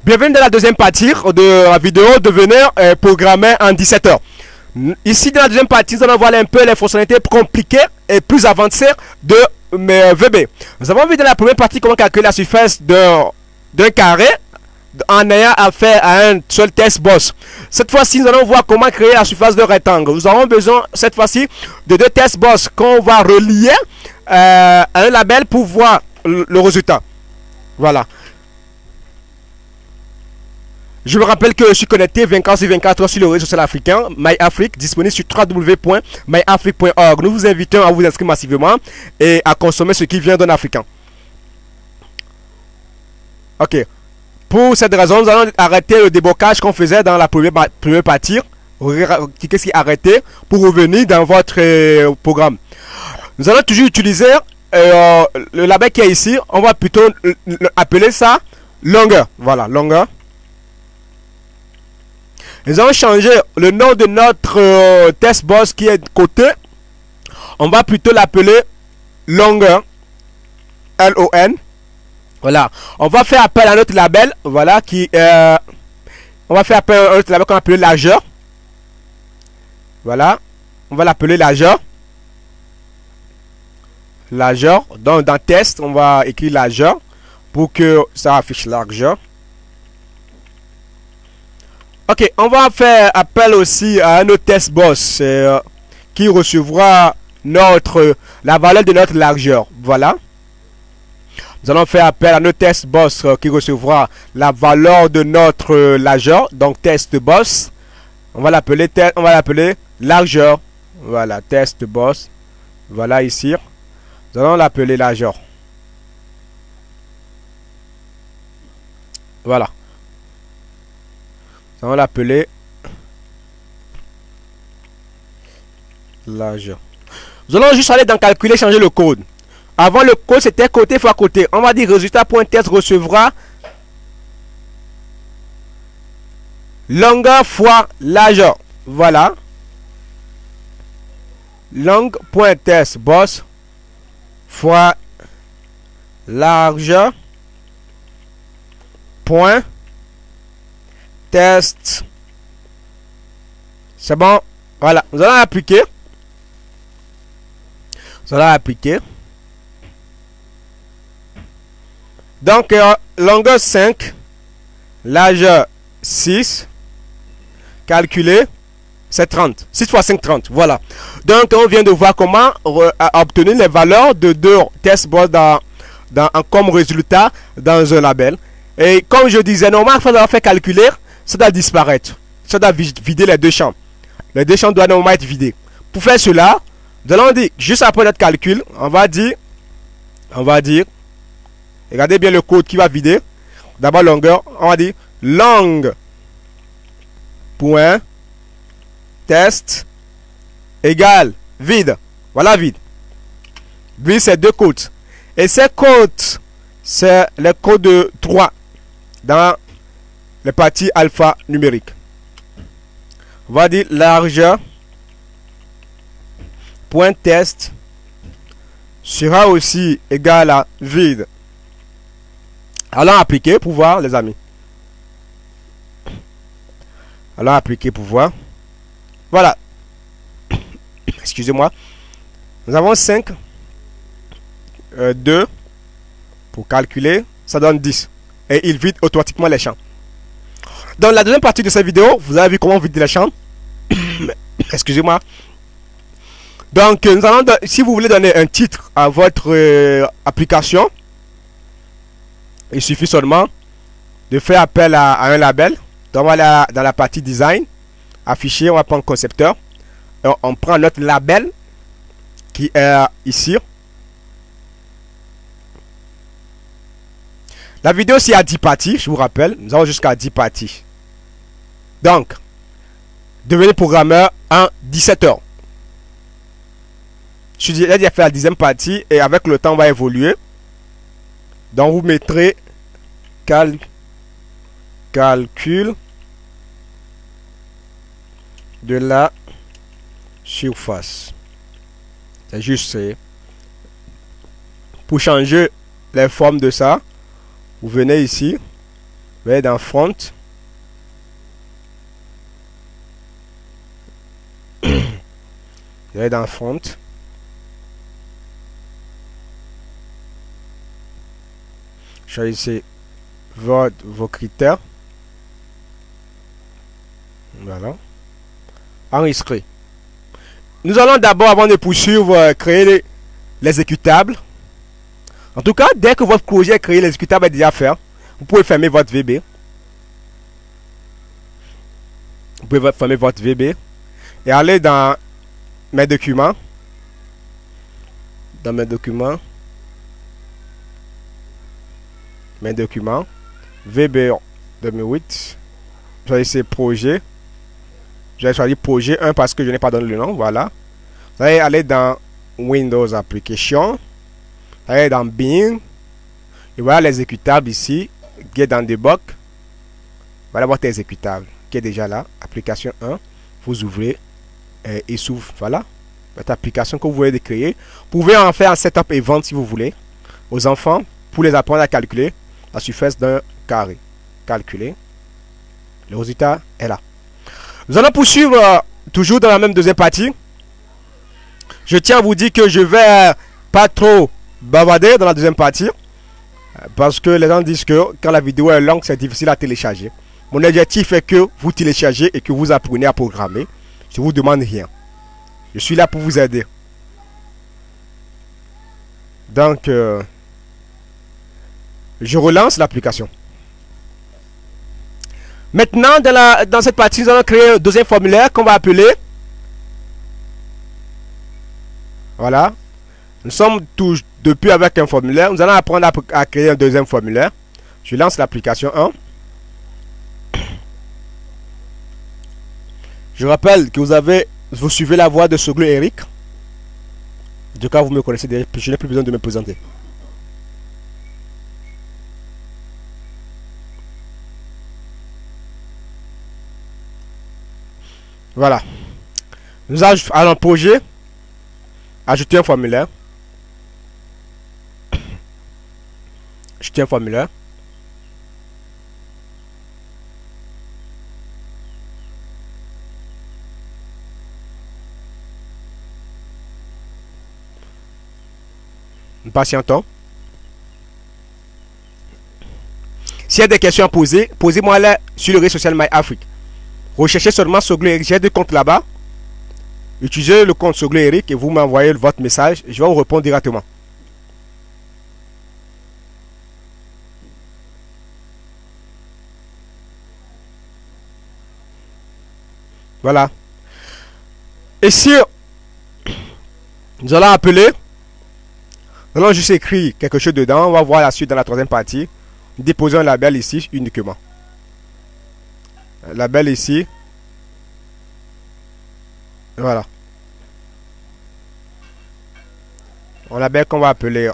Bienvenue dans la deuxième partie de la vidéo devenir programmeur en 17 heures. Ici dans la deuxième partie, nous allons voir un peu les fonctionnalités compliquées et plus avancées de VB. Nous avons vu dans la première partie comment calculer la surface d'un carré en ayant affaire à un seul test boss. Cette fois-ci, nous allons voir comment créer la surface d'un rectangle. Nous aurons besoin cette fois-ci de deux test boss qu'on va relier à un label pour voir le résultat. Voilà. Je me rappelle que je suis connecté 24/24 sur le réseau social africain MyAfrique, disponible sur www.myafrique.org. Nous vous invitons à vous inscrire massivement et à consommer ce qui vient d'un africain. Ok. Pour cette raison, nous allons arrêter le débocage qu'on faisait dans la première partie. Qu'est-ce qui est arrêté pour revenir dans votre programme. Nous allons toujours utiliser le label qui est ici. On va plutôt appeler ça longueur. Voilà, longueur. Nous allons changer le nom de notre test boss qui est de côté. On va plutôt l'appeler longueur. L-O-N. Voilà. On va faire appel à notre label. Voilà. On va faire appel à notre label qu'on va appeler largeur. Voilà. On va l'appeler largeur. Largeur. Donc dans test, on va écrire largeur pour que ça affiche largeur. Ok, on va faire appel aussi à un autre test boss qui recevra la valeur de notre largeur. Voilà. Nous allons faire appel à notre test boss qui recevra la valeur de notre largeur. Donc test boss. On va l'appeler largeur. Voilà, test boss. Voilà ici. Nous allons l'appeler largeur. Voilà. On va l'appeler largeur. Nous allons juste aller dans calculer, changer le code. Avant le code c'était côté fois côté. On va dire résultat.test recevra longueur fois largeur. Voilà. Long.test boss fois largeur point test. C'est bon. Voilà. Nous allons appliquer. Donc, longueur 5. Largeur 6. Calculer. C'est 30. 6 fois 5, 30. Voilà. Donc, on vient de voir comment obtenir les valeurs de deux test boss comme résultat dans un label. Et comme je disais, normalement, il faut avoir fait calculer. Ça doit disparaître. Ça doit vider les deux champs. Les deux champs doivent normalement être vidés. Pour faire cela, nous allons dire, juste après notre calcul, on va dire, regardez bien le code qui va vider. D'abord longueur, on va dire long point test égale vide. Voilà vide. Vide, c'est deux codes. Et ces codes, c'est les codes de 3 dans les parties alpha numérique. On va dire largeur point test sera aussi égal à vide. Allons appliquer pour voir les amis. Allons appliquer pour voir. Voilà. Excusez-moi. Nous avons 5. 2 pour calculer. Ça donne 10. Et il vide automatiquement les champs. Dans la deuxième partie de cette vidéo, vous avez vu comment vider les champs. Excusez-moi. Donc, nous allons, si vous voulez donner un titre à votre application, il suffit seulement de faire appel à un label. Donc, on va aller dans la partie design, afficher, on va prendre concepteur. Et on prend notre label qui est ici. La vidéo, c'est à 10 parties, je vous rappelle. Nous avons jusqu'à 10 parties. Donc, devenez programmeur en 17 heures. Je suis déjà fait la 10e partie et avec le temps, on va évoluer. Donc, vous mettrez calcul de la surface. C'est juste pour changer les formes de ça. Vous venez ici, Vous allez dans Front. Vous allez dans Front. Choisissez vos critères. Voilà. Enregistrer. Nous allons d'abord, avant de poursuivre, créer l'exécutable. En tout cas, dès que votre projet créé, l'exécutable est déjà fait, vous pouvez fermer votre VB. Vous pouvez fermer votre VB et aller dans mes documents. Dans mes documents. Mes documents. VB 2008. Choisissez projet. Je vais choisir projet 1 parce que je n'ai pas donné le nom. Voilà. Vous allez aller dans Windows Application. Vous allez dans Bing. Et voilà l'exécutable ici. Get dans Debug. Voilà votre exécutable qui est déjà là. Application 1. Vous ouvrez et il s'ouvre. Voilà. Votre application que vous voulez créer. Vous pouvez en faire un setup et vendre si vous voulez. Aux enfants, pour les apprendre à calculer la surface d'un carré. Calculer. Le résultat est là. Nous allons poursuivre toujours dans la même deuxième partie. Je tiens à vous dire que je vais pas trop bavarder dans la deuxième partie. Parce que les gens disent que quand la vidéo est longue, c'est difficile à télécharger. Mon objectif est que vous téléchargez et que vous apprenez à programmer. Je ne vous demande rien. Je suis là pour vous aider. Donc, je relance l'application. Maintenant, dans cette partie, nous allons créer un deuxième formulaire qu'on va appeler. Voilà. Nous sommes tous depuis avec un formulaire. Nous allons apprendre à créer un deuxième formulaire. Je lance l'application 1. Je rappelle que vous suivez la voix de Soglo Eric. En tout cas, vous me connaissez déjà. Je n'ai plus besoin de me présenter. Voilà. Nous allons projet. Ajouter un formulaire. Ajouter un formulaire. Nous patientons. S'il y a des questions à poser, posez-moi là sur le réseau social MyAfrique. Recherchez seulement Soglo Eric. J'ai 2 comptes là-bas. Utilisez le compte Soglo Eric et vous m'envoyez votre message. Je vais vous répondre directement. Voilà. Et si nous allons appeler, nous allons juste écrire quelque chose dedans. On va voir la suite dans la troisième partie. Déposer un label ici uniquement. Label ici. Voilà. Un label qu'on va appeler.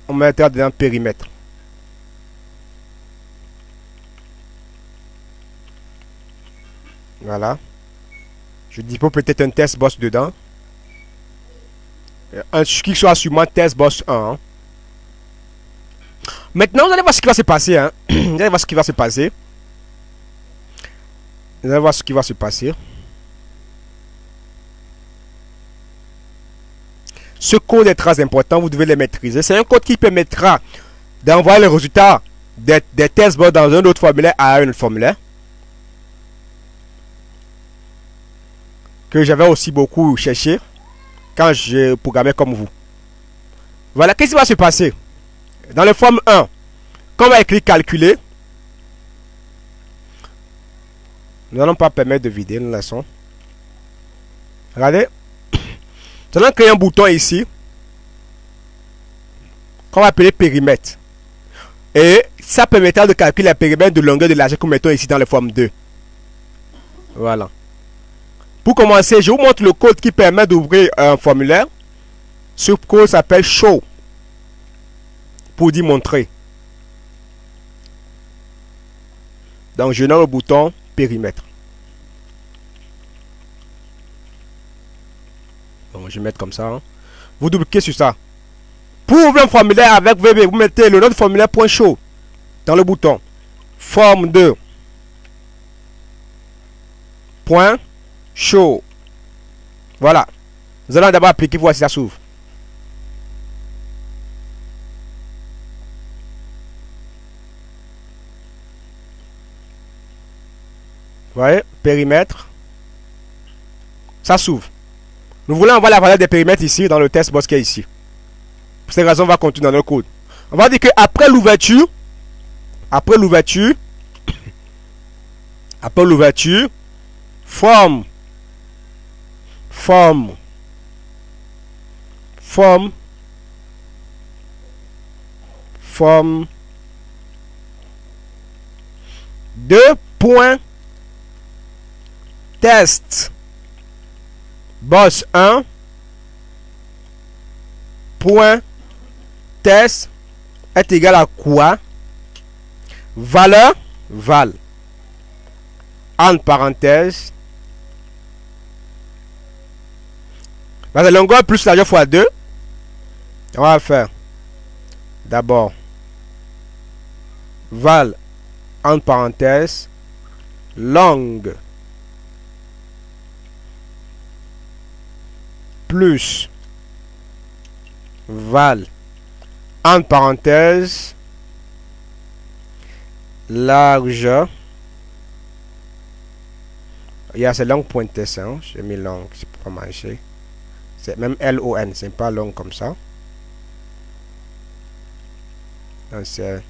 On mettra dedans périmètre. Voilà. Je dis peut-être un test boss dedans. Un qui soit sûrement test boss 1. Hein. Maintenant, vous allez voir ce qui va se passer. Hein. Vous allez voir ce qui va se passer. Vous allez voir ce qui va se passer. Ce code est très important. Vous devez le maîtriser. C'est un code qui permettra d'envoyer les résultats des tests boss dans un autre formulaire à un autre formulaire. Que j'avais aussi beaucoup cherché quand je programmais comme vous. Voilà, qu'est-ce qui va se passer? Dans le forme 1, quand on va écrire calculer, nous n'allons pas permettre de vider, nous laissons. Regardez, nous allons créer un bouton ici qu'on va appeler périmètre. Et ça permettra de calculer le périmètre de longueur de l'argent que nous mettons ici dans le forme 2. Voilà. Pour commencer, je vous montre le code qui permet d'ouvrir un formulaire. Ce code s'appelle show. Pour dire montrer. Donc, je nomme le bouton périmètre. Donc, je vais mettre comme ça. Hein. Vous double-cliquez sur ça. Pour ouvrir un formulaire avec VB, vous mettez le nom du formulaire .show dans le bouton. forme de point chaud. Voilà. Nous allons d'abord appliquer, voir si ça s'ouvre. Vous voyez, périmètre. Ça s'ouvre. Nous voulons avoir la valeur des périmètres ici dans le test box qui est ici. Pour cette raison, on va continuer dans le code. On va dire que après l'ouverture, forme deux points test boss 1 point test est égal à quoi? Valeur val entre parenthèses la longueur plus largeur fois 2. On va faire d'abord val entre parenthèses longue plus val entre parenthèses largeur. Il y a ces longues pointes test, hein? J'ai mis longue, c'est pas marché. C'est même LON, c'est pas long comme ça. Donc c'est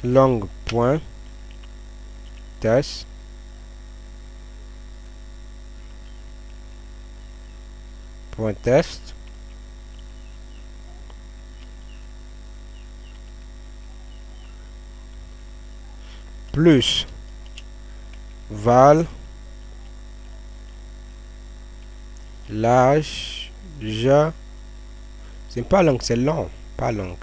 longue point test point test plus val largeur. C'est pas long, c'est long, pas long.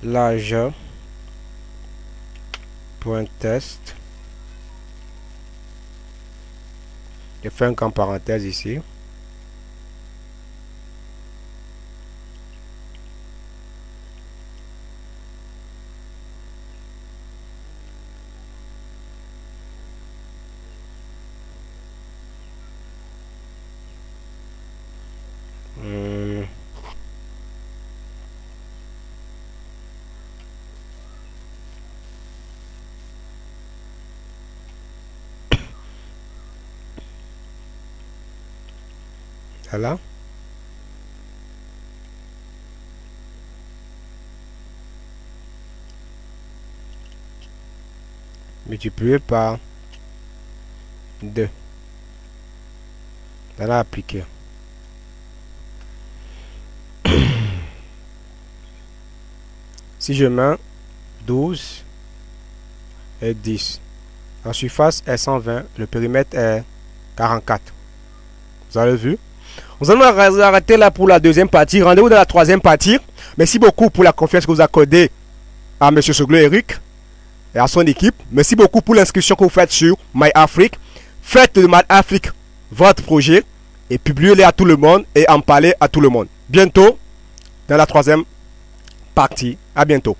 Largeur point test. Je fais un grand parenthèse ici. Voilà. Multiplié par 2. On a appliqué. Si je mets 12 et 10, la surface est 120, le périmètre est 44. Vous avez vu? Nous allons arrêter là pour la deuxième partie. Rendez-vous dans la troisième partie. Merci beaucoup pour la confiance que vous accordez à M. Soglo Eric et à son équipe. Merci beaucoup pour l'inscription que vous faites sur MyAfrique. Faites de MyAfrique votre projet et publiez-le à tout le monde et en parlez à tout le monde. Bientôt dans la troisième partie. À bientôt.